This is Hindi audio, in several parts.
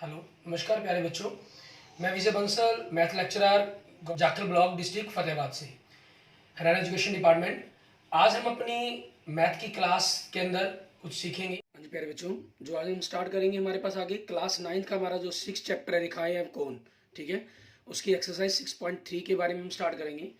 हेलो, नमस्कार प्यारे बच्चों। मैं Vijay Bansal, math lecturer, Jakhal block, district Fatehabad से, हरियाणा एजुकेशन डिपार्टमेंट। आज हम अपनी मैथ की क्लास के अंदर कुछ सीखेंगे। हाँ जी प्यारे बच्चों, जो आज हम स्टार्ट करेंगे, हमारे पास आगे क्लास 9th का हमारा जो 6 चैप्टर है, रेखाएं हैं कौन, ठीक है, उसकी एक्सरसाइज 6.3 के बारे में हम स्टार्ट करेंगे।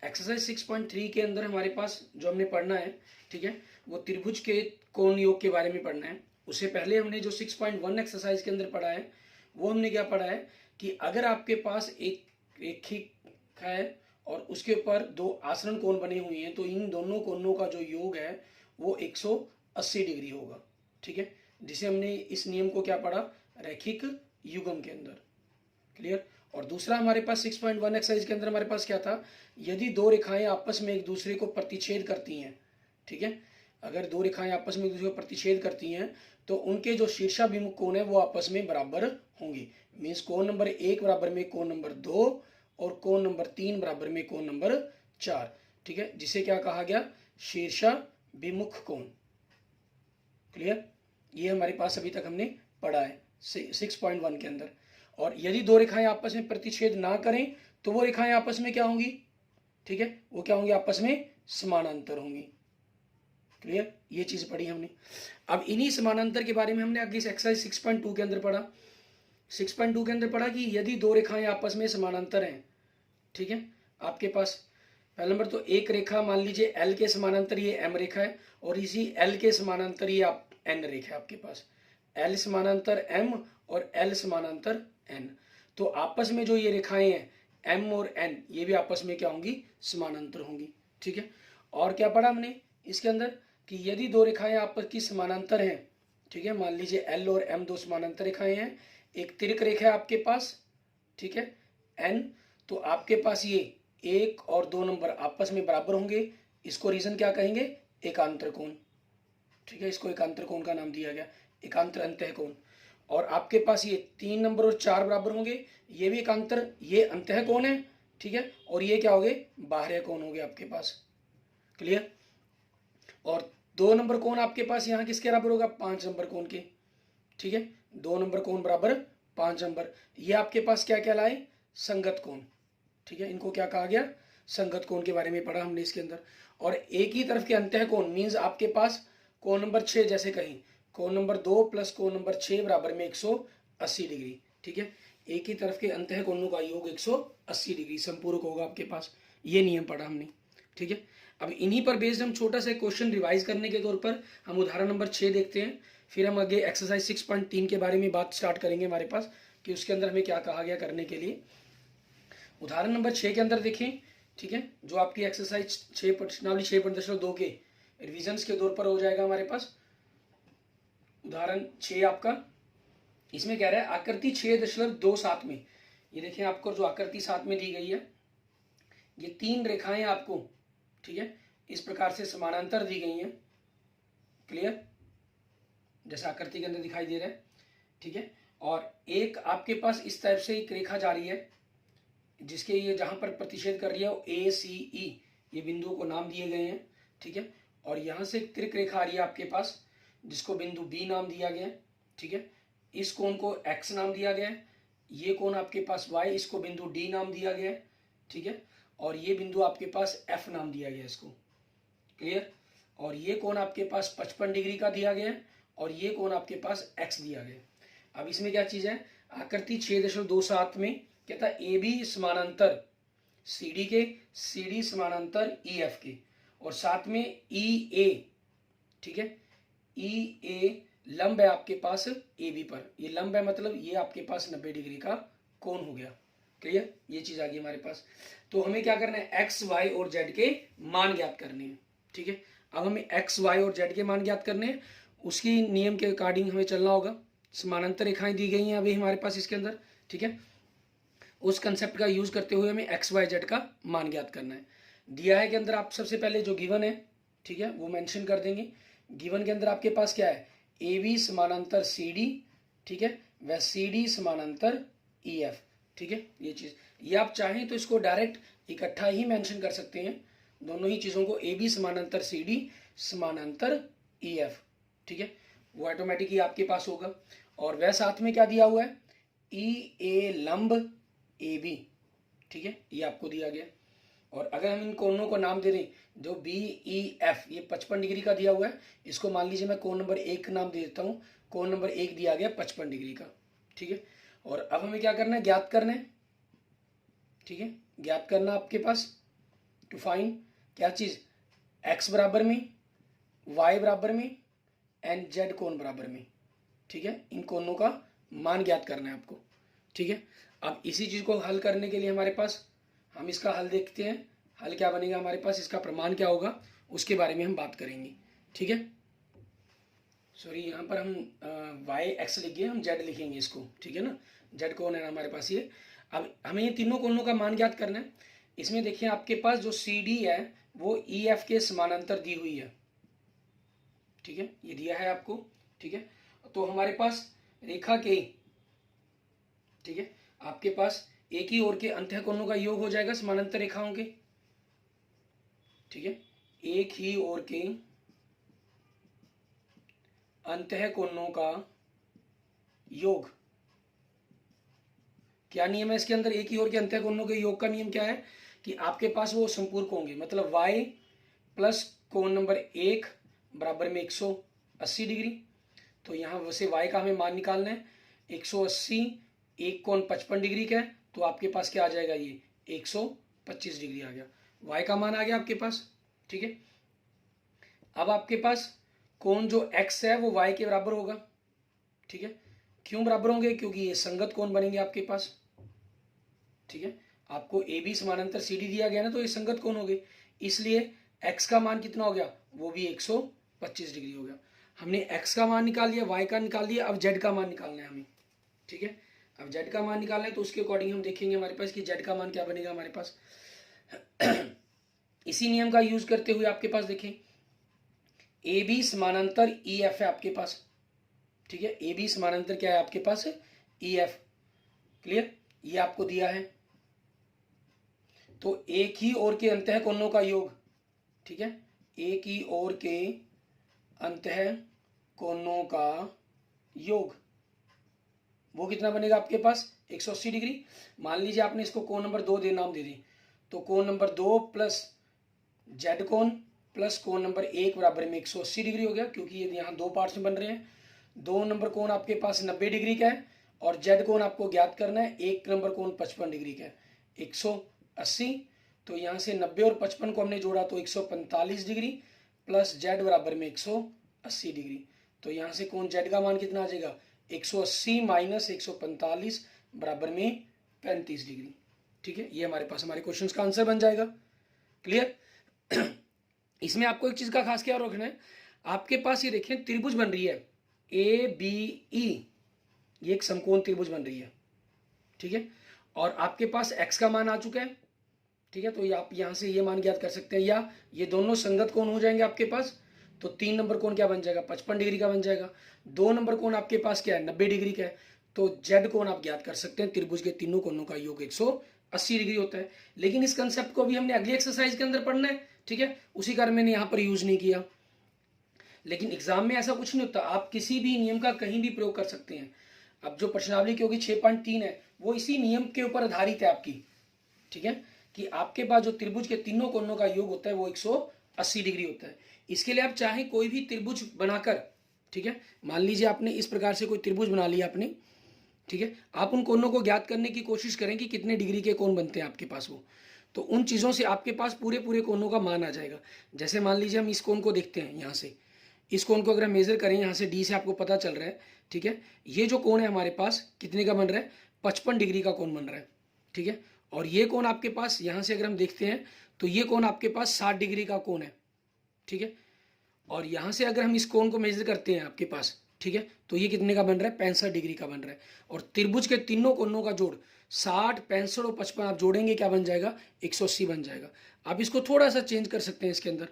एक्सरसाइज 6.3 के अंदर हमारे पास जो हमने पढ़ना है, ठीक है, वो त्रिभुज के कोण योग के बारे में पढ़ना है। उससे पहले हमने जो 6.1 एक्सरसाइज के अंदर पढ़ा है, वो हमने क्या पढ़ा है कि अगर आपके पास एक रेखिका है और उसके ऊपर दो आसरण कोण बने हुए हैं, तो इन दोनों कोणों का जो योग है वो 180 डिग्री होगा, ठीक है, जिसे हमने इस नियम को क्या पढ़ा, रैखिक युग्म के अंदर। क्लियर। और दूसरा हमारे पास 6.1 एक्सरसाइज के अंदर हमारे पास क्या था, यदि दो रेखाएं आपस में एक दूसरे को प्रतिच्छेद करती हैं, ठीक है, अगर दो रेखाएं आपस में एक दूसरे को प्रतिच्छेद करती हैं तो उनके जो शीर्षाभिमुख कोण है वो आपस में बराबर होंगे। मीन्स कोण नंबर 1 बराबर में कोण नंबर 2 और कोण नंबर 3 बराबर में कोण नंबर 4, ठीक है, जिसे क्या कहा गया, शीर्षाभिमुख कोण। क्लियर। ये हमारे पास अभी तक हमने पढ़ा है 6.1 के अंदर। और यदि दो रेखाएं आपस में प्रतिच्छेद ना करें तो वो रेखाएं आपस में क्या होंगी, ठीक है, वो क्या होंगी, आपस में समानांतर होंगी। क्लियर। ये चीज पढ़ी हमने। अब इन्हीं समानांतर के बारे में हमने आगे एक्सरसाइज 6.2 के अंदर पढ़ा। 6.2 के अंदर पढ़ा कि यदि दो रेखाएं आपस में समानांतर हैं, ठीक है, आपके पास पहला नंबर तो एक रेखा मान लीजिए एल के समानांतर ये एम रेखा है और इसी एल के समानांतर ये आप एन रेखा है आपके पास, एल समानांतर एम और एल समानांतर एन। तो आपस में जो ये रेखाएं हैं एम और एन, ये भी आपस में क्या होंगी, समानांतर होंगी, ठीक है। और क्या पढ़ा हमने इसके अंदर कि यदि दो रेखाएं आपस की समानांतर हैं, ठीक है, मान लीजिए एल और एम दो समानांतर रेखाएं हैं, एक तिर्क रेखा है आपके पास, ठीक है, एन, तो आपके पास ये 1 और 2 नंबर आपस में बराबर होंगे। इसको रीजन क्या कहेंगे, एकांतर कोण, ठीक है, इसको एकांतर कोण का नाम दिया गया, एकांतर अंतः कोण। और आपके पास ये 3 नंबर और 4 बराबर होंगे, ये भी एकांतर, ये अंतः कोण है, ठीक है, और ये क्या हो गए, बाह्य कोण हो गए आपके पास। क्लियर। और 2 नंबर कोण आपके पास यहाँ किसके बराबर होगा, 5 नंबर कोण के, ठीक है, 2 नंबर कोण बराबर 5 नंबर, ये आपके पास क्या कहलाए, संगत कोण, ठीक है, इनको क्या कहा गया, संगत कोण के बारे में पढ़ा हमने इसके अंदर। और एक ही तरफ के अंतः कोण मीन्स आपके पास कोण नंबर 6, जैसे कहीं कोण नंबर 2 प्लस कोण नंबर 6 बराबर में 180 डिग्री, ठीक है, एक ही तरफ के अंतः कोणों का योग 180 डिग्री संपूरक होगा आपके पास। ये नियम पढ़ा हमने, ठीक है। अब इन्हीं पर बेस्ड हम छोटा सा क्वेश्चन रिवाइज करने के तौर पर हम उदाहरण नंबर 6 देखते हैं, फिर हम आगे एक्सरसाइज 6.3 के बारे में बात स्टार्ट करेंगे हमारे पास कि उसके अंदर हमें क्या कहा गया करने के लिए। उदाहरण नंबर 6 के अंदर देखें, ठीक है, जो आपकी एक्सरसाइज 6 प्रश्नावली 6.2 के रिविजन के तौर पर हो जाएगा हमारे पास। उदाहरण 6 आपका, इसमें कह रहा है आकृति 6.27 में, ये देखें आपको जो आकृति 7 में दी गई है, ये 3 रेखाएं आपको, ठीक है, इस प्रकार से समानांतर दी गई हैं। क्लियर, जैसा आकृति के अंदर दिखाई दे रहा है, ठीक है। और एक आपके पास इस टाइप से एक रेखा जा रही है जिसके ये जहां पर प्रतिच्छेद कर रही है ए सी ई, ये बिंदुओं को नाम दिए गए हैं, ठीक है। और यहां से एक तिर्क रेखा आ रही है आपके पास जिसको बिंदु बी नाम दिया गया है, ठीक है, इस कोण को एक्स नाम दिया गया है, ये कोण आपके पास वाई, इसको बिंदु डी नाम दिया गया है, ठीक है, और ये बिंदु आपके पास एफ नाम दिया गया है इसको। क्लियर। और ये कोण आपके पास 55 डिग्री का दिया गया है और ये कोण आपके पास एक्स दिया गया है। अब इसमें क्या चीज है, आकृति 6.27 में कहता है ए बी समानांतर सी डी के, सी डी समानांतर ई एफ के, और साथ में ई ए, ठीक है, ई ए लंब है आपके पास ए बी पर, ये लंब है मतलब ये आपके पास 90 डिग्री का कोण हो गया। क्लियर, ये चीज आ गई हमारे पास। तो हमें क्या करना है, एक्स वाई और जेड के मान ज्ञात करने हैं, ठीक है। अब हमें एक्स वाई और जेड के मान ज्ञात करने हैं, उसकी नियम के अकॉर्डिंग हमें चलना होगा। समानांतर रेखाएं दी गई हैं अभी हमारे पास इसके अंदर, ठीक है, उस कंसेप्ट का यूज करते हुए हमें एक्स वाई जेड का मान ज्ञात करना है। दिया है के अंदर आप सबसे पहले जो गिवन है, ठीक है, वो मेंशन कर देंगे। गिवन के अंदर आपके पास क्या है, ए बी समानांतर सी डी, ठीक है, वह सी डी समानांतर ई एफ, ठीक है, ये चीज, ये आप चाहें तो इसको डायरेक्ट इकट्ठा ही मेंशन कर सकते हैं, दोनों ही चीजों को, ए बी समानांतर सी डी समानांतर ई एफ, ठीक है, वो ऑटोमेटिक ही आपके पास होगा। और वह साथ में क्या दिया हुआ है, ई ए लंब ए बी, ठीक है, ये आपको दिया गया। और अगर हम इन कोणों को नाम दे दें, जो बी ई एफ, ये 55 डिग्री का दिया हुआ है, इसको मान लीजिए मैं कोण नंबर 1 नाम दे देता हूँ। कोण नंबर 1 दिया गया 55 डिग्री का, ठीक है। और अब हमें क्या करना है, ज्ञात करना है, ठीक है, ज्ञात करना आपके पास टू फाइंड क्या चीज़, एक्स बराबर में, वाई बराबर में एंड जेड कोण बराबर में, ठीक है। इन कोणों का मान ज्ञात करना है आपको, ठीक है। अब इसी चीज़ को हल करने के लिए हमारे पास, हम इसका हल देखते हैं, हल क्या बनेगा हमारे पास, इसका प्रमाण क्या होगा उसके बारे में हम बात करेंगे, ठीक है। सॉरी, यहाँ पर हम वाई एक्स लिखिए, हम जेड लिखेंगे इसको, ठीक है ना। जेड कोण है हमारे पास ये। अब हमें ये तीनों कोणों का मान ज्ञात करना है। इसमें देखिए आपके पास जो सी डी है वो ई एफ के समानांतर दी हुई है, ठीक है, ये दिया है आपको, ठीक है। तो हमारे पास रेखा के, ठीक है, आपके पास एक ही ओर के अंतः कोणों का योग हो जाएगा समानांतर रेखाओं के, ठीक है। एक ही ओर के अंतः कोणों का योग, क्या नियम है इसके अंदर, एक ही ओर के अंतः कोणों के योग का नियम क्या है कि आपके पास वो संपूरक होंगे, मतलब y प्लस कोण नंबर 1 बराबर में 180 डिग्री। तो यहाँ वैसे y का हमें मान निकालना है, 180, एक कोण 55 डिग्री का है, तो आपके पास क्या आ जाएगा, ये 125 डिग्री आ गया, y का मान आ गया आपके पास, ठीक है। अब आपके पास कोण जो x है वो y के बराबर होगा, ठीक है। क्यों बराबर होंगे, क्योंकि ये संगत कोण बनेंगे आपके पास, ठीक है। आपको ए बी समानांतर सी डी दिया गया ना, तो ये संगत कोण हो गए, इसलिए x का मान कितना हो गया, वो भी 125 डिग्री हो गया। हमने x का मान निकाल लिया, y का निकाल लिया, अब z का मान निकालना है हमें, ठीक है। अब z का मान निकालना है तो उसके अकॉर्डिंग हम देखेंगे हमारे पास कि z का मान क्या बनेगा हमारे पास। इसी नियम का यूज करते हुए आपके पास देखें, ए बी समानांतर ई एफ है आपके पास, ठीक है। ए बी समानांतर क्या है आपके पास, ई एफ, क्लियर, ये आपको दिया है। तो एक ही ओर के अंतः कोणों का योग, ठीक है, एक ही ओर के अंतः कोणों का योग, वो कितना बनेगा आपके पास, 180 डिग्री। मान लीजिए आपने इसको कोण नंबर 2 दे नाम दे दी, तो कोण नंबर 2 प्लस जेड कोण प्लस कोण नंबर 1 बराबर में 180 डिग्री हो गया, क्योंकि ये यहाँ दो पार्ट्स में बन रहे हैं। 2 नंबर कोण आपके पास 90 डिग्री का है और जेड कोण आपको ज्ञात करना है, 1 नंबर कोण 55 डिग्री का है, 180। तो यहाँ से 90 और 55 को हमने जोड़ा तो 145 डिग्री प्लस जेड बराबर में 180 डिग्री। तो यहाँ से कोण जेड का मान कितना आ जाएगा, 180 माइनस 145 बराबर में 35 डिग्री, ठीक है। ये हमारे पास हमारे क्वेश्चन का आंसर बन जाएगा, क्लियर। इसमें आपको एक चीज का खास क्या रखना है, आपके पास ये देखें त्रिभुज बन रही है ए बी ई, ये एक समकोण त्रिभुज बन रही है, ठीक है। और आपके पास x का मान आ चुका है, ठीक है। तो ये आप यहां से ये मान ज्ञात कर सकते हैं, या ये दोनों संगत कोण हो जाएंगे आपके पास। तो 3 नंबर कोण क्या बन जाएगा, 55 डिग्री का बन जाएगा। 2 नंबर कोण आपके पास क्या है, 90 डिग्री का है। तो जेड कोण आप ज्ञात कर सकते हैं, त्रिभुज के तीनों कोणों का योग 180 डिग्री होता है। लेकिन इस कंसेप्ट को भी हमने अगली एक्सरसाइज के अंदर पढ़ना है, ठीक है, उसी कारण मैंने यहाँ पर यूज नहीं किया। लेकिन एग्जाम में ऐसा कुछ नहीं होता, आप किसी भी नियम का कहीं भी प्रयोग कर सकते हैं। अब जो प्रश्नावली की होगी 6.3 है, वो इसी नियम के ऊपर आधारित है आपकी, ठीक है, कि आपके पास जो त्रिभुज के तीनों कोणों का योग होता है वो 180 डिग्री होता है। इसके लिए आप चाहे कोई भी त्रिभुज बनाकर, ठीक है, मान लीजिए आपने इस प्रकार से कोई त्रिभुज बना लिया आपने, ठीक है, आप उन कोणों को ज्ञात करने की कोशिश करें कि कितने डिग्री के कोण बनते हैं आपके पास वो, तो उन चीज़ों से आपके पास पूरे पूरे कोणों का मान आ जाएगा। जैसे मान लीजिए हम इस कोण को देखते हैं, यहाँ से इस कोण को अगर हम मेजर करें, यहाँ से डी से आपको पता चल रहा है, ठीक है, ये जो कोण है हमारे पास कितने का बन रहा है, 55 डिग्री का कोण बन रहा है, ठीक है। और ये कोण आपके पास यहाँ से अगर हम देखते हैं तो ये कोण आपके पास 60 डिग्री का कोण है, ठीक है। और यहाँ से अगर हम इस कोण को मेजर करते हैं आपके पास, ठीक है, तो ये कितने का बन रहा है, 65 डिग्री का बन रहा है। और त्रिभुज के तीनों कोणों का जोड़ 60, 65 और 55 आप जोड़ेंगे क्या बन जाएगा, 180 बन जाएगा। आप इसको थोड़ा सा चेंज कर सकते हैं इसके अंदर,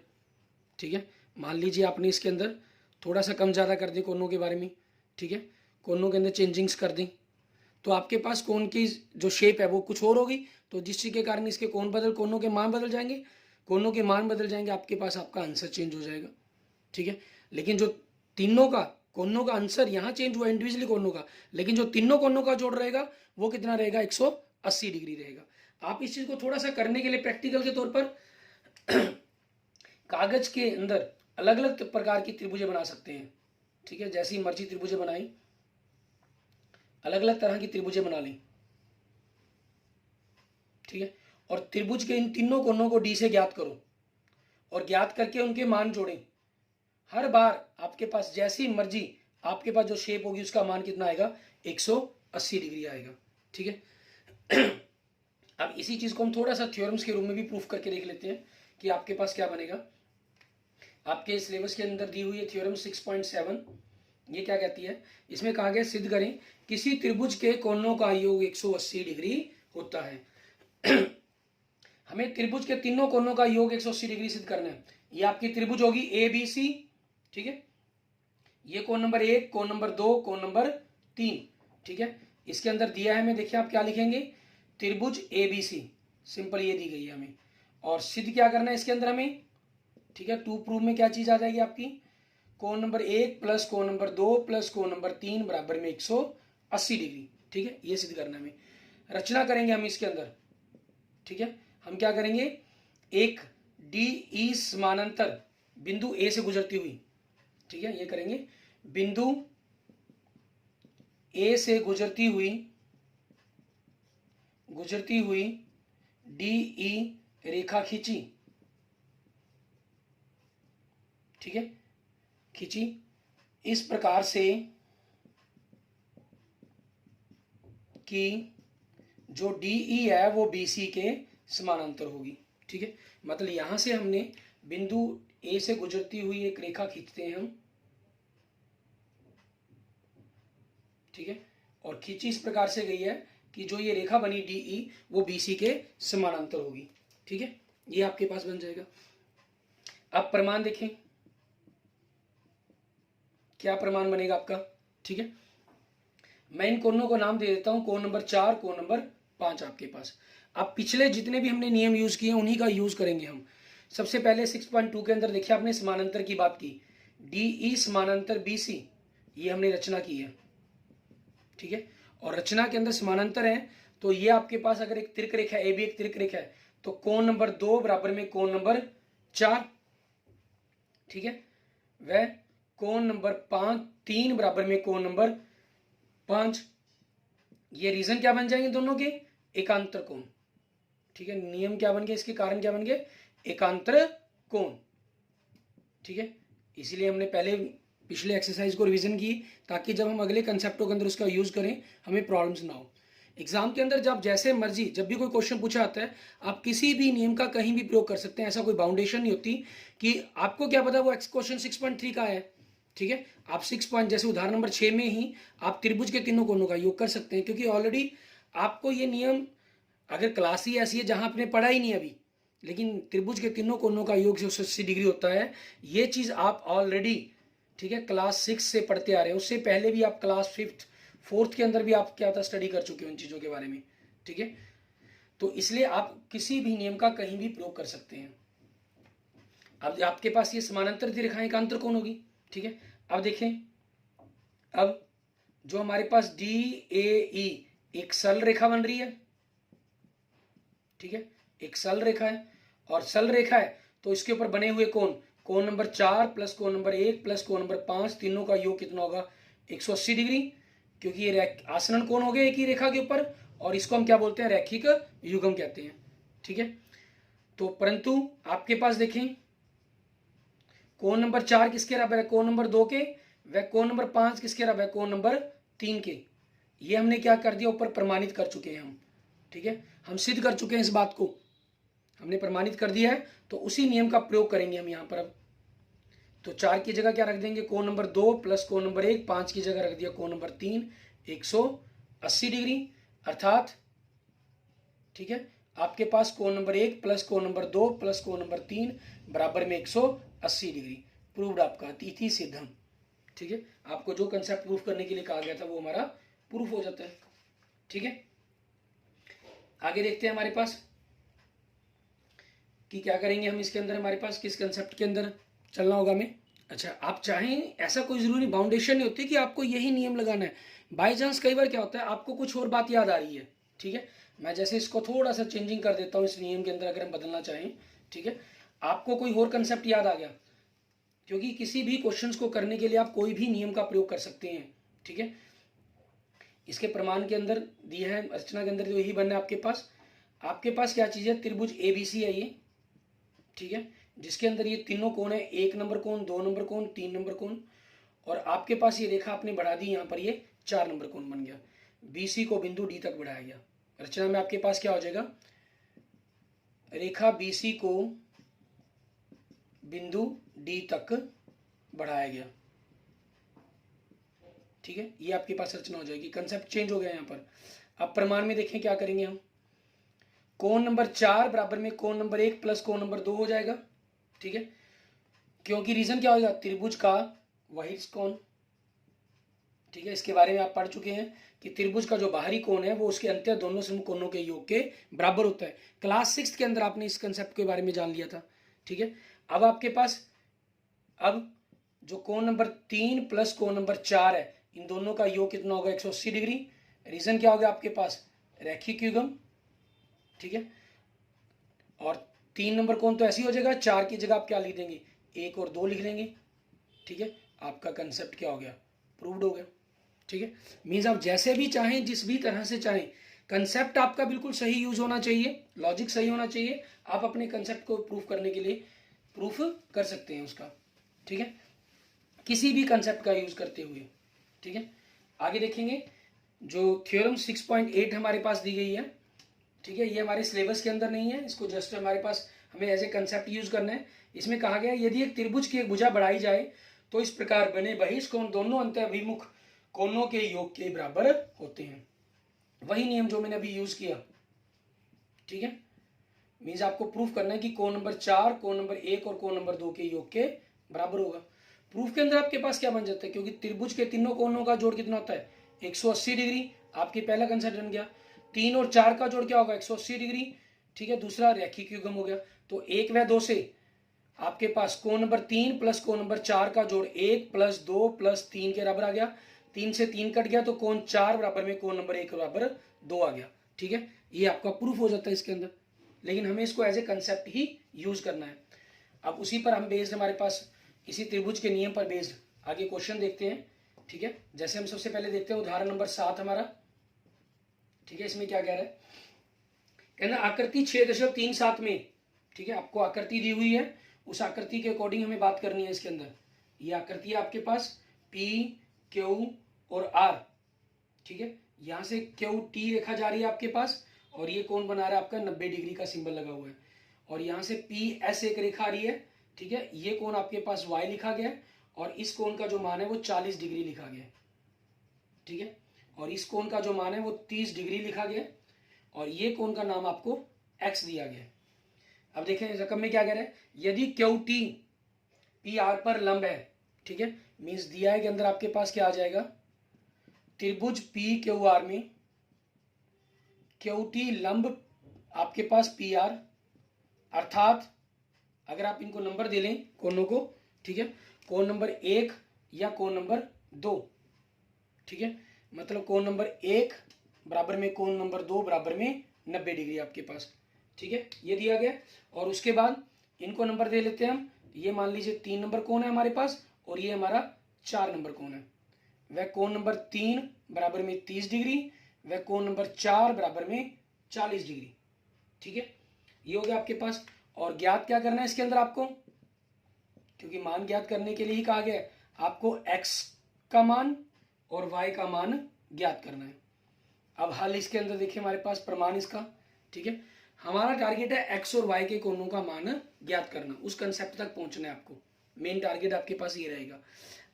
ठीक है। मान लीजिए आपने इसके अंदर थोड़ा सा कम ज़्यादा कर दें कोणों के बारे में, ठीक है, कोणों के अंदर चेंजिंग्स कर दें, तो आपके पास कोण की जो शेप है वो कुछ और होगी। तो जिस चीज़ के कारण इसके कोणों के मान बदल जाएंगे, कोणों के मान बदल जाएंगे, आपके पास आपका आंसर चेंज हो जाएगा, ठीक है। लेकिन जो तीनों का कोनों का आंसर यहाँ चेंज हुआ इंडिविजुअली कोनों का, लेकिन जो तीनों कोनों का जोड़ रहेगा वो कितना रहेगा, 180 डिग्री रहेगा। आप इस चीज को थोड़ा सा करने के लिए प्रैक्टिकल के तौर पर कागज के अंदर अलग अलग प्रकार की त्रिभुजें बना सकते हैं। ठीक है, जैसी मर्जी त्रिभुजें बनाई, अलग अलग तरह की त्रिभुजें बना ली। ठीक है, और त्रिभुज के इन तीनों कोनों को डी से ज्ञात करो और ज्ञात करके उनके मान जोड़ें। हर बार आपके पास जैसी मर्जी आपके पास जो शेप होगी उसका मान कितना आएगा, 180 डिग्री आएगा। ठीक है, अब इसी चीज को हम थोड़ा सा थ्योरम्स के रूप में भी प्रूफ करके देख लेते हैं कि आपके पास क्या बनेगा। आपके सिलेबस के अंदर दी हुई है थ्योरम 6.7। ये क्या कहती है, इसमें कहा गया सिद्ध करें किसी त्रिभुज के कोनों का योग 180 डिग्री होता है। हमें त्रिभुज के तीनों कोनों का योग 180 डिग्री सिद्ध करना है। ये आपकी त्रिभुज होगी ए बी सी। ठीक है, ये कोण नंबर 1, कोण नंबर 2, कोण नंबर 3। ठीक है, इसके अंदर दिया है हमें, देखिए आप क्या लिखेंगे, त्रिभुज ए बी सी, सिंपल ये दी गई है हमें। और सिद्ध क्या करना है इसके अंदर हमें। ठीक है, टू प्रूव में क्या चीज आ जाएगी आपकी, कोण नंबर 1 प्लस कोण नंबर 2 प्लस कोण नंबर 3 बराबर में 180 डिग्री। ठीक है, ये सिद्ध करना है हमें। रचना करेंगे हम इसके अंदर। ठीक है, हम क्या करेंगे, एक डी ई समानांतर बिंदु ए से गुजरती हुई। ठीक है, ये करेंगे, बिंदु ए से गुजरती हुई डी ई रेखा खींची। ठीक है, खींची इस प्रकार से कि जो डी ई है वो बी सी के समानांतर होगी। ठीक है, मतलब यहां से हमने बिंदु ए से गुजरती हुई एक रेखा खींचते हैं हम। ठीक है, और खींची इस प्रकार से गई है कि जो ये रेखा बनी डी ई वो बी सी के समानांतर होगी। ठीक है, ये आपके पास बन जाएगा। अब प्रमाण देखें, क्या प्रमाण बनेगा आपका। ठीक है, मैं इन कोनों को नाम दे देता हूं, कोण नंबर 4, कोण नंबर 5 आपके पास। अब पिछले जितने भी हमने नियम यूज किए उन्हीं का यूज करेंगे हम। सबसे पहले 6.2 के अंदर देखिए आपने समानांतर की बात की, डी ई समानांतर बी सी, ये हमने रचना की है। ठीक है, और रचना के अंदर समानांतर है तो ये आपके पास अगर एक तिरक रेखा ए भी एक तिरक रेखा है तो कोण नंबर 2 बराबर में कोण नंबर 4। ठीक है, वह कोण नंबर 3 बराबर में कोण नंबर 5। ये रीजन क्या बन जाएंगे दोनों के, एकांतर कोण। ठीक है, नियम क्या बन गया, इसके कारण क्या बन गए, एकांतर कोण। ठीक है, इसीलिए हमने पहले पिछले एक्सरसाइज को रिवीजन की ताकि जब हम अगले कंसेप्टों के अंदर उसका यूज करें हमें प्रॉब्लम्स ना हो। एग्जाम के अंदर जब जैसे मर्जी जब भी कोई क्वेश्चन पूछा आता है आप किसी भी नियम का कहीं भी प्रयोग कर सकते हैं, ऐसा कोई बाउंडेशन नहीं होती कि आपको क्या पता वो क्वेश्चन 6.3 का है। ठीक है, आप 6 पॉइंट जैसे उदाहरण नंबर 6 में ही आप त्रिभुज के तीनों कोनों का योग कर सकते हैं, क्योंकि ऑलरेडी आपको ये नियम अगर क्लास ही ऐसी है जहां आपने पढ़ा ही नहीं अभी, लेकिन त्रिभुज के तीनों कोनों का योग 180 डिग्री होता है, ये चीज आप ऑलरेडी, ठीक है, क्लास 6 से पढ़ते आ रहे हैं। उससे पहले भी आप क्लास 5th 4th के अंदर भी आप क्या था स्टडी कर चुके हो इन चीजों के बारे में। ठीक है, तो इसलिए आप किसी भी नियम का कहीं भी प्रयोग कर सकते हैं। अब आपके पास ये समानांतर रेखाएं एकांतर कोण होगी। ठीक है, अब देखें, अब जो हमारे पास डी ए ई एक सरल रेखा बन रही है। ठीक है, एक सरल रेखा है और सरल रेखा है तो इसके ऊपर बने हुए कोण, कोण नंबर 4 प्लस कोण नंबर 1 प्लस कोण नंबर 5, तीनों का योग कितना होगा, 180 डिग्री, क्योंकि ये आसनन कोण हो गए एक ही रेखा के ऊपर, और इसको हम क्या बोलते हैं, रैखिक युग्म कहते हैं। ठीक है, तो परंतु आपके पास देखें कोण नंबर 4 किसके बराबर है, कोण नंबर 2 के, वह कोण नंबर 5 किसके बराबर है, कोण नंबर 3 के। ये हमने क्या कर दिया, ऊपर प्रमाणित कर चुके हैं हम। ठीक है, हम सिद्ध कर चुके हैं इस बात को, हमने प्रमाणित कर दिया है, तो उसी नियम का प्रयोग करेंगे हम यहां पर। अब तो 4 की जगह क्या रख देंगे, कोण नंबर 2 प्लस कोण नंबर 1, 5 की जगह रख दिया कोण नंबर 3, 180 डिग्री, अर्थात ठीक है आपके पास कोण नंबर 1 प्लस कोण नंबर 2 प्लस कोण नंबर 3 बराबर में 180 डिग्री। प्रूव्ड आपका तिथि सिद्धम। ठीक है, आपको जो कंसेप्ट प्रूफ करने के लिए कहा गया था वो हमारा प्रूफ हो जाता है। ठीक है, आगे देखते हैं हमारे पास कि क्या करेंगे हम इसके अंदर, हमारे पास किस कंसेप्ट के अंदर चलना होगा हमें। अच्छा, आप चाहें, ऐसा कोई ज़रूरी बाउंडेशन नहीं होती कि आपको यही नियम लगाना है। बाय चांस कई बार क्या होता है, आपको कुछ और बात याद आ रही है, ठीक है। मैं जैसे इसको थोड़ा सा चेंजिंग कर देता हूँ इस नियम के अंदर, अगर हम बदलना चाहें, ठीक है। आपको कोई और कंसेप्ट याद आ गया, क्योंकि किसी भी क्वेश्चंस को करने के लिए आप कोई भी नियम का प्रयोग कर सकते हैं, ठीक है। इसके प्रमाण के अंदर दिया है, रचना के अंदर जो यही बनना है आपके पास क्या चीज़ है, त्रिभुज ABC है ये, ठीक है, जिसके अंदर ये तीनों कोण है, 1 नंबर कोण, 2 नंबर कोण, 3 नंबर कोण, और आपके पास ये रेखा आपने बढ़ा दी, यहाँ पर ये 4 नंबर कोण बन गया। BC को बिंदु D तक बढ़ाया गया। रचना में आपके पास क्या हो जाएगा, रेखा BC को बिंदु D तक बढ़ाया गया, ठीक है। ये आपके पास रचना हो जाएगी, कंसेप्ट चेंज हो गया यहाँ पर। अब प्रमाण में देखें क्या करेंगे हम, कोण नंबर 4 बराबर में कोण नंबर 1 प्लस कोण नंबर 2 हो जाएगा, ठीक है। क्योंकि रीजन क्या होगा, त्रिभुज का वही कोण, ठीक है। इसके बारे में आप पढ़ चुके हैं कि त्रिभुज का जो बाहरी कोण है वो उसके अंत्य दोनों समकोणों कोणों के योग के बराबर होता है। क्लास 6 के अंदर आपने इस कंसेप्ट के बारे में जान लिया था, ठीक है। अब आपके पास अब जो कोण नंबर 3 प्लस कोण नंबर 4 है, इन दोनों का योग कितना होगा, 180 डिग्री। रीजन क्या होगा आपके पास, रैखिक युग्म, ठीक है। और 3 नंबर कोण तो ऐसे ही हो जाएगा, 4 की जगह आप क्या लिख देंगे, 1 और 2 लिख लेंगे, ठीक है। आपका कंसेप्ट क्या हो गया, प्रूव्ड हो गया, ठीक है। मीन्स आप जैसे भी चाहें, जिस भी तरह से चाहें, कंसेप्ट आपका बिल्कुल सही यूज होना चाहिए, लॉजिक सही होना चाहिए, आप अपने कंसेप्ट को प्रूफ करने के लिए प्रूफ कर सकते हैं उसका, ठीक है, किसी भी कंसेप्ट का यूज करते हुए, ठीक है। आगे देखेंगे, जो थ्योरम 6.8 हमारे पास दी गई है, ठीक है, ये हमारे सिलेबस के अंदर नहीं है, इसको जस्ट हमारे पास हमें एज ए कंसेप्ट यूज करना है। इसमें कहा गया यदि एक त्रिभुज की एक भुजा बढ़ाई जाए तो इस प्रकार बने बहिष्कोण दोनों अंतःअभिमुख कोणों के योग के बराबर होते हैं। वही नियम जो मैंने अभी यूज किया, ठीक है। मीन्स आपको प्रूफ करना है कि कोण नंबर 4 कोण नंबर 1 और कोण नंबर 2 के योग के बराबर होगा। प्रूफ के अंदर आपके पास क्या बन जाता है, क्योंकि त्रिभुज के तीनों कोणों का जोड़ कितना होता है, 180 डिग्री। आपके पहला कंसेप्ट बन गया। 3 और 4 का जोड़ क्या होगा, 180 डिग्री, ठीक है। दूसरा रैखिक युग्म हो गया। तो 1 व 2 से आपके पास कोण नंबर 3 प्लस कोण नंबर 4 का जोड़ 1 प्लस 2 प्लस 3 के बराबर आ गया। 3 से 3 कट गया तो कोण 4 बराबर में कोण नंबर 1 बराबर 2 आ गया, ठीक है। ये आपका प्रूफ हो जाता है इसके अंदर, लेकिन हमें इसको एज ए कंसेप्ट ही यूज करना है। अब उसी पर हम बेस्ड, हमारे पास इसी त्रिभुज के नियम पर बेस्ड आगे क्वेश्चन देखते हैं, ठीक है। जैसे हम सबसे पहले देखते हैं उदाहरण नंबर 7 हमारा, ठीक है। इसमें क्या कह रहा है, कहना आकृति 6.37 में, ठीक है, आपको आकृति दी हुई है, उस आकृति के अकॉर्डिंग हमें बात करनी है इसके अंदर। ये आकृति है आपके पास P, Q और R, ठीक है। यहां से QT रेखा जा रही है आपके पास, और ये कोण बना रहा है आपका 90 डिग्री का सिंबल लगा हुआ है, और यहां से PS एक रेखा आ रही है, ठीक है। ये कोण आपके पास Y लिखा गया है, और इस कोण का जो मान है वो 40 डिग्री लिखा गया है, ठीक है। और इस कोण का जो मान है वो 30 डिग्री लिखा गया है, और ये कोण का नाम आपको X दिया गया है। अब देखें रकम में क्या कह रहा है, यदि QT PR पर लंब है, ठीक है, मीन्स दिया है के अंदर आपके पास क्या आ जाएगा, त्रिभुज PQR में QT लंब आपके पास PR, अर्थात अगर आप इनको नंबर दे लें कोणों को, ठीक है, कोण नंबर 1 या कोण नंबर 2, ठीक है, मतलब कोण नंबर 1 बराबर में कोण नंबर 2 बराबर में 90 डिग्री आपके पास, ठीक है, ये दिया गया। और उसके बाद इनको नंबर दे लेते हैं हम, ये मान लीजिए 3 नंबर कोण है हमारे पास, और ये हमारा 4 नंबर कोण है। वह कोण नंबर 3 बराबर में 30 डिग्री, वह कोण नंबर 4 बराबर में 40 डिग्री, ठीक है, ये हो गया आपके पास। और ज्ञात क्या करना है इसके अंदर आपको, क्योंकि मान ज्ञात करने के लिए ही कहा गया है, आपको x का मान और y का मान ज्ञात करना है। अब हल इसके अंदर देखिए हमारे पास प्रमाण इसका, ठीक है, हमारा टारगेट है x और y के कोणों का मान ज्ञात करना, उस कंसेप्ट तक पहुंचना है आपको, मेन टारगेट आपके पास ये रहेगा।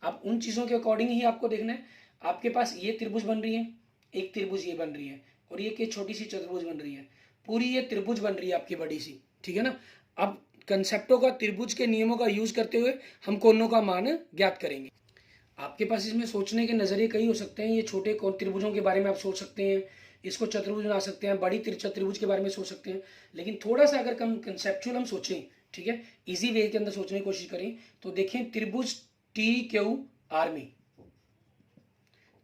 अब उन चीज़ों के अकॉर्डिंग ही आपको देखना है। आपके पास ये त्रिभुज बन रही है, एक त्रिभुज ये बन रही है, और ये छोटी सी चतुर्भुज बन रही है, पूरी ये त्रिभुज बन रही है आपकी बड़ी सी, ठीक है ना। अब कंसेप्टों का, त्रिभुज के नियमों का यूज करते हुए हम कोणों का मान ज्ञात करेंगे। आपके पास इसमें सोचने के नजरिए कई हो सकते हैं। ये छोटे त्रिभुजों के बारे में आप सोच सकते हैं, इसको चतुर्भुज बना सकते हैं, बड़ी चतुर्भुज के बारे में सोच सकते हैं, लेकिन थोड़ा सा अगर कंसेप्चुअल हम सोचें ठीक है, इजी वे के अंदर सोचने की कोशिश करें तो देखें त्रिभुज टी क्यू आर में,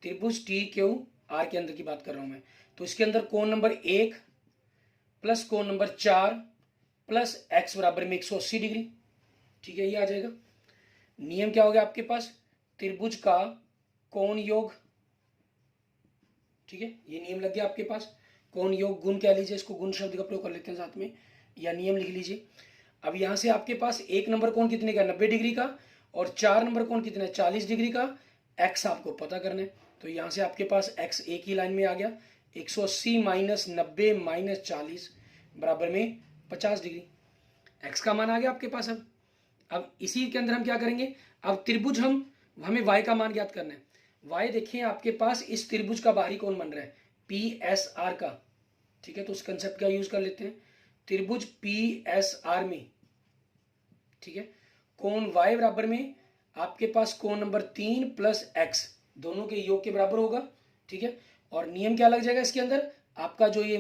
त्रिभुज टी क्यू आर के अंदर की बात कर रहा हूं मैं, तो इसके अंदर कोण नंबर 1 प्लस कोण नंबर 4 प्लस एक्स बराबर में 180 डिग्री, ठीक है, ये आ जाएगा। नियम क्या हो गया आपके पास, त्रिभुज का कोण योग, ठीक है, ये नियम लग गया आपके पास। कोण योग गुण कह लीजिए, इसको गुण शब्द का प्रयोग कर लेते हैं साथ में, या नियम लिख लीजिए। अब यहां से आपके पास 1 नंबर कोण कितने का, 90 डिग्री का, और 4 नंबर कोण कितना है, 40 डिग्री का। एक्स आपको पता करना है, तो यहां से आपके पास एक्स एक ही लाइन में आ गया, 180 माइनस 90 माइनस 40 बराबर में 50 डिग्री। एक्स का मान आ गया आपके पास। अब इसी के अंदर हम क्या करेंगे, अब त्रिभुज हमें y का मान ज्ञात करना है। y देखिए आपके पास इस त्रिभुज का बाहरी कोण बन रहा है PSR का, ठीक है, तो उस कंसेप्ट का यूज कर लेते हैं। त्रिभुज PSR में, ठीक है, कोण y बराबर में आपके पास कोण नंबर 3 प्लस x दोनों के योग के बराबर होगा, ठीक है। और नियम क्या लग जाएगा इसके अंदर, आपका जो ये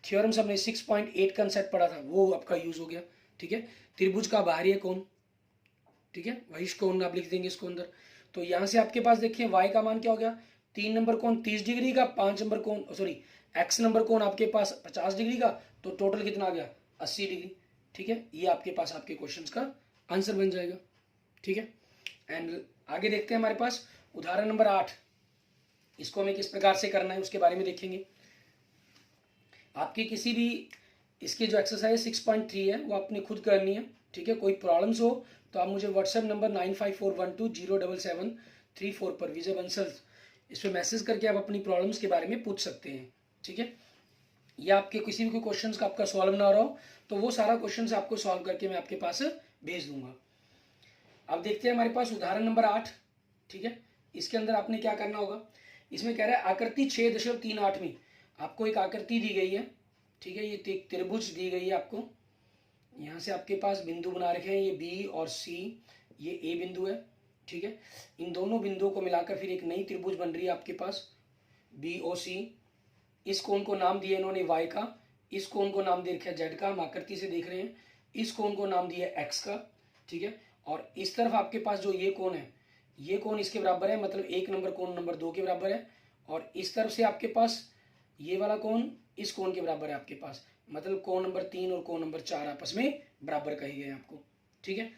थ्योरम हमने 6.8 कंसेप्ट पढ़ा था वो आपका यूज हो गया, ठीक है। त्रिभुज का बाहरी कोण, ठीक है, वही कोण आप लिख देंगे इसको अंदर। तो यहां से आपके पास देखिए y का मान क्या हो गया, 3 नंबर कोण 30 डिग्री का, 5 नंबर कोण x नंबर कोण आपके पास 50 डिग्री का, तो टोटल कितना आ गया 80 डिग्री, ठीक है। ये आपके पास आपके क्वेश्चंस का आंसर बन जाएगा, ठीक है। एंड आगे देखते हैं हमारे पास उदाहरण नंबर 8, इसको हमें किस प्रकार से करना है उसके बारे में देखेंगे। आपकी किसी भी इसकी जो एक्सरसाइज 6.3 है वो आपने खुद करनी है, ठीक है। कोई प्रॉब्लम्स हो तो आप मुझे व्हाट्सएप नंबर 9541207734 पर विजय बंसल इस पर मैसेज करके आप अपनी प्रॉब्लम्स के बारे में पूछ सकते हैं, ठीक है। या आपके किसी भी कोई क्वेश्चन का आपका सॉल्व ना हो रहा हो तो वो सारा क्वेश्चन आपको सॉल्व करके मैं आपके पास भेज दूंगा। अब देखते हैं हमारे पास उदाहरण नंबर 8, ठीक है। इसके अंदर आपने क्या करना होगा, इसमें कह रहा है आकृति 6.38 में आपको एक आकृति दी गई है, ठीक है। ये त्रिभुज दी गई है आपको, यहाँ से आपके पास बिंदु बना रखे हैं, ये बी और सी, ये ए बिंदु है, ठीक है। इन दोनों बिंदुओं को मिलाकर फिर एक नई त्रिभुज बन रही है आपके पास BOC। इस कोण को नाम दिया इन्होंने y का, इस कोण को नाम दे रखा है z का, हम आकृति से देख रहे हैं। इस कोण को नाम दिया है x का, ठीक है। और इस तरफ आपके पास जो ये कोण है, ये कोण इसके बराबर है, मतलब 1 नंबर कोण नंबर 2 के बराबर है। और इस तरफ से आपके पास ये वाला कोण इस कोण के बराबर है आपके पास, मतलब कोण नंबर 3 और कोण नंबर 4 आपस में बराबर कहे गए आपको, ठीक है।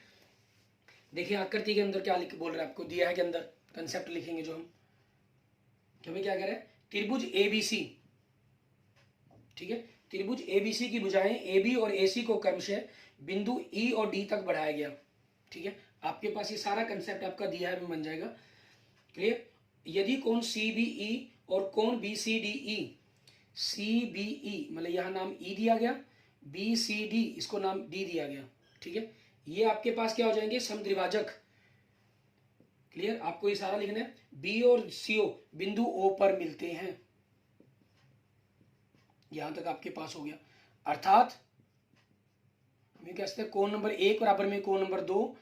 देखिए आकृति के अंदर क्या लिख बोल रहा है आपको, दिया है के अंदर कंसेप्ट लिखेंगे जो हम, कि हमें क्या कह रहे हैं, त्रिभुज ABC, ठीक है। त्रिभुज ABC की भुजाएं AB और AC को क्रमशः बिंदु E और D तक बढ़ाया गया, ठीक है। आपके पास ये सारा कंसेप्ट आपका दिया है, बन जाएगा क्लियर। यदि कोण CBE और कोण BCDE, CBE मतलब यहां नाम E दिया गया, BCD इसको नाम D दिया गया, ठीक है। ये आपके पास क्या हो जाएंगे, समद्विभाजक, क्लियर। आपको ये सारा लिखना है। B और CO बिंदु O पर मिलते हैं, यहां तक आपके पास हो गया। अर्थात हम कहते हैं कोण नंबर 1 बराबर में कोण नंबर 2,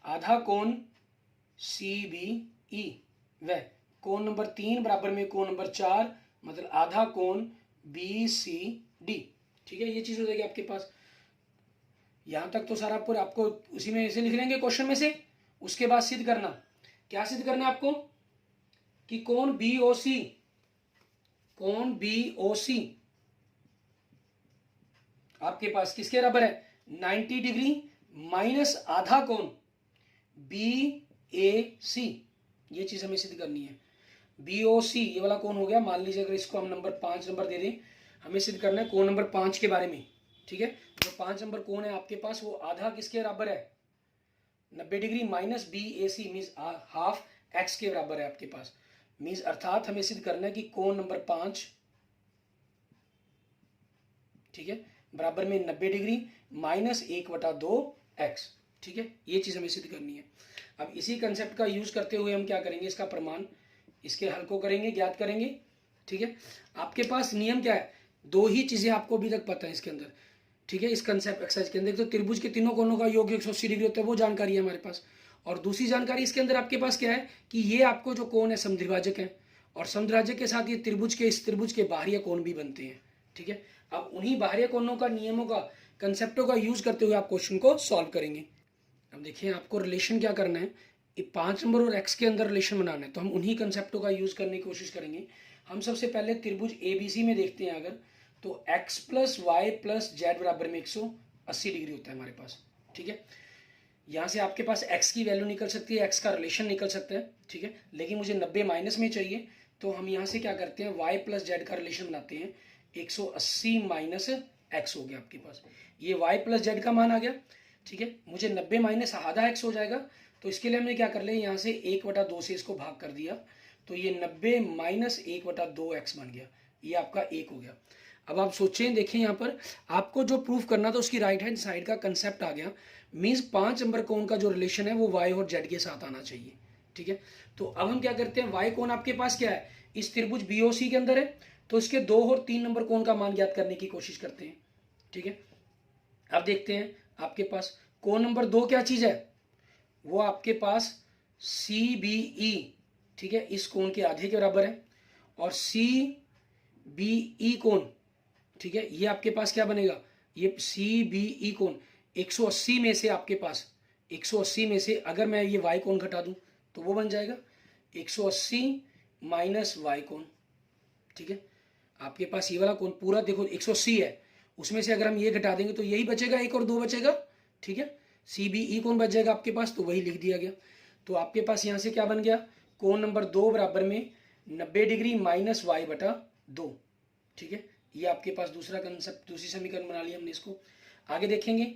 आधा कोण CBE व कोण नंबर 3 बराबर में कोण नंबर 4, मतलब आधा कोण BCD, ठीक है। ये चीज हो जाएगी आपके पास। यहां तक तो सारा पूरा आपको उसी में ऐसे लिख लेंगे क्वेश्चन में से। उसके बाद सिद्ध करना, क्या सिद्ध करना है आपको, कि कोण BOC आपके पास किसके बराबर है, 90 डिग्री माइनस आधा कोण BAC, ये चीज हमें सिद्ध करनी है। BOC ये वाला कोण हो गया, मान लीजिए अगर इसको हम नंबर 5 नंबर दे दें, हमें सिद्ध करना है कोण नंबर 5 के बारे में, ठीक है। जो 5 नंबर कोण है आपके पास वो आधा किसके बराबर है, 90 degree minus BAC means half x के बराबर है आपके पास। मीन्स अर्थात हमें सिद्ध करना है कि कोण नंबर 5, ठीक है, बराबर में 90 डिग्री माइनस 1/2x, ठीक है। ये चीज हमें सिद्ध करनी है। अब इसी कंसेप्ट का यूज करते हुए हम क्या करेंगे, इसका प्रमाण, इसके हल को करेंगे, ज्ञात करेंगे, ठीक है। आपके पास नियम क्या है, 2 ही चीजें आपको अभी तक पता है इसके अंदर, ठीक है। इस कंसेप्ट एक्सरसाइज के अंदर तो त्रिभुज के तीनों कोणों का योग 180 डिग्री होता है, वो जानकारी है हमारे पास। और दूसरी जानकारी इसके अंदर आपके पास क्या है, कि ये आपको जो कोण है समद्विभाजक है, और समद्विभाजक के साथ ये त्रिभुज के इस त्रिभुज के बाहरी कोण भी बनते हैं, ठीक है। अब उन्हीं बाहरी कोणों का नियमों का कंसेप्टों का यूज करते हुए आप क्वेश्चन को सॉल्व करेंगे। अब देखिए आपको रिलेशन क्या करना है, ये 5 नंबर और x के अंदर रिलेशन बनाना है, तो हम उन्हीं कंसेप्टों का यूज करने की कोशिश करेंगे। हम सबसे पहले त्रिभुज ABC में देखते हैं अगर, तो x plus y plus z बराबर में 180 डिग्री होता है हमारे पास। ठीक है, यहाँ से आपके पास x की वैल्यू निकल सकती है, x का रिलेशन निकल सकता है। ठीक है, लेकिन मुझे 90 माइनस में चाहिए, तो हम यहाँ से क्या करते हैं, y प्लस जेड का रिलेशन बनाते हैं। 180 माइनस x हो गया आपके पास, ये y प्लस जेड का मान आ गया। ठीक है, मुझे 90 माइनस आधा x हो जाएगा, तो इसके लिए हमने क्या कर लिया, यहाँ से 1/2 से इसको भाग कर दिया, तो ये 90 माइनस 1/2x बन गया, ये आपका 1 हो गया। अब आप सोचें, देखें यहाँ पर आपको जो प्रूफ करना था उसकी राइट हैंड साइड का कंसेप्ट आ गया। मीन्स 5 नंबर कोण का जो रिलेशन है वो y और z के साथ आना चाहिए। ठीक है, तो अब हम क्या करते हैं, y कोण आपके पास क्या है, इस त्रिभुज BOC के अंदर है, तो इसके 2 और 3 नंबर कोण का मान ज्ञात करने की कोशिश करते हैं। ठीक है, अब देखते हैं आपके पास कोण नंबर 2 क्या चीज है, वो आपके पास CBE, ठीक है, इस कोण के आधे के बराबर है, और CBE कोण, ठीक है, ये आपके पास क्या बनेगा, ये CBE कोण 180 में से आपके पास 180 में से अगर मैं ये y कोण घटा दूं तो वो बन जाएगा 180 माइनस y कोण। ठीक है, आपके पास ये वाला कोण पूरा देखो 180 है, उसमें से अगर हम ये घटा देंगे तो यही बचेगा, 1 और 2 बचेगा। ठीक है, CBE कोण बच जाएगा आपके पास, तो वही लिख दिया गया। तो आपके पास यहाँ से क्या बन गया, कोण नंबर 2 बराबर में 90 डिग्री माइनस y/2। ठीक है, ये आपके पास दूसरा कंसेप्ट, दूसरी समीकरण बना लिया हमने इसको। आगे देखेंगे,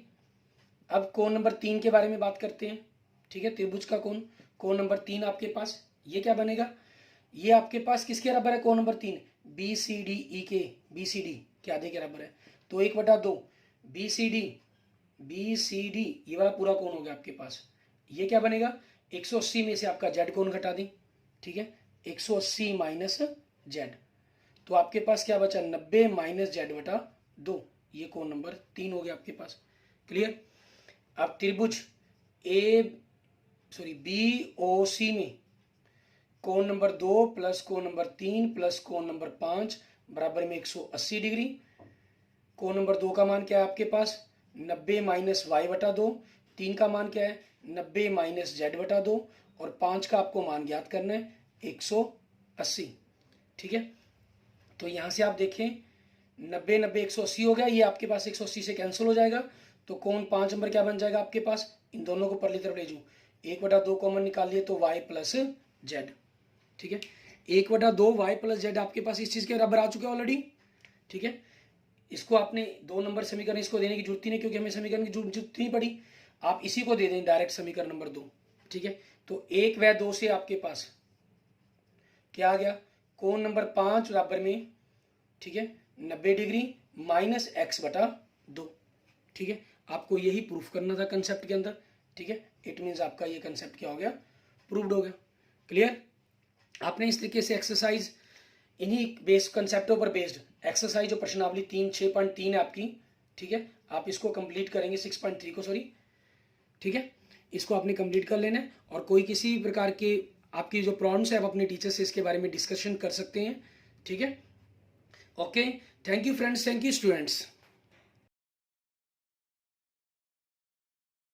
अब कोण नंबर 3 के बारे में बात करते हैं। ठीक है, त्रिभुज का कोण, कोण नंबर 3 आपके पास ये क्या बनेगा, ये आपके पास किसके बराबर है, कोण नंबर 3 BCDE के आधे के बराबर है, तो 1/2 BCD ये वाला पूरा कोण हो गया आपके पास। ये क्या बनेगा, 180 में से आपका z कोण घटा दें। ठीक है, 180 माइनस z, तो आपके पास क्या बचा, 90 माइनस z/2, ये कोण नंबर 3 हो गया आपके पास। क्लियर। अब त्रिभुज BOC में कोण नंबर 2 प्लस कोण नंबर 3 प्लस कोण नंबर 5 बराबर में 180 डिग्री। कोण नंबर 2 का मान क्या है आपके पास, 90 माइनस y/2, 3 का मान क्या है 90 माइनस z/2, और 5 का आपको मान ज्ञात करना है 180। ठीक है, तो यहाँ से आप देखें 90 90 180 हो गया, ये आपके पास 180 से कैंसिल हो जाएगा, तो कोण 5 नंबर क्या बन जाएगा आपके पास, इन दोनों को परली तरफ ले जाऊँ, 1/2 कॉमन निकाल लिए तो y प्लस z। ठीक है, 1/2 y प्लस z आपके पास इस चीज के बराबर आ चुका है ऑलरेडी। ठीक है, इसको आपने 2 नंबर समीकरण इसको देने की जरूरत ही नहीं, क्योंकि हमें समीकरण की जरूरत नहीं पड़ी, आप इसी को दे दें डायरेक्ट समीकरण नंबर 2। ठीक है, तो 1 व 2 से आपके पास क्या आ गया, कोण नंबर 5 बराबर में, ठीक है, 90 डिग्री माइनस x/2। ठीक है, आपको यही प्रूफ करना था कंसेप्ट के अंदर। ठीक है, इट मीन्स आपका ये कंसेप्ट क्या हो गया, प्रूव्ड हो गया। क्लियर। आपने इस तरीके से एक्सरसाइज, इन्हीं बेस्ड कंसेप्टों पर बेस्ड एक्सरसाइज जो प्रश्नावली 6.3 है आपकी, ठीक है, आप इसको कंप्लीट करेंगे, 6.3 को सॉरी। ठीक है, इसको आपने कंप्लीट कर लेना है, और कोई किसी प्रकार के आपकी जो प्रॉब्लम्स है आप अपने टीचर से इसके बारे में डिस्कशन कर सकते हैं। ठीक है, okay, thank you friends, thank you students.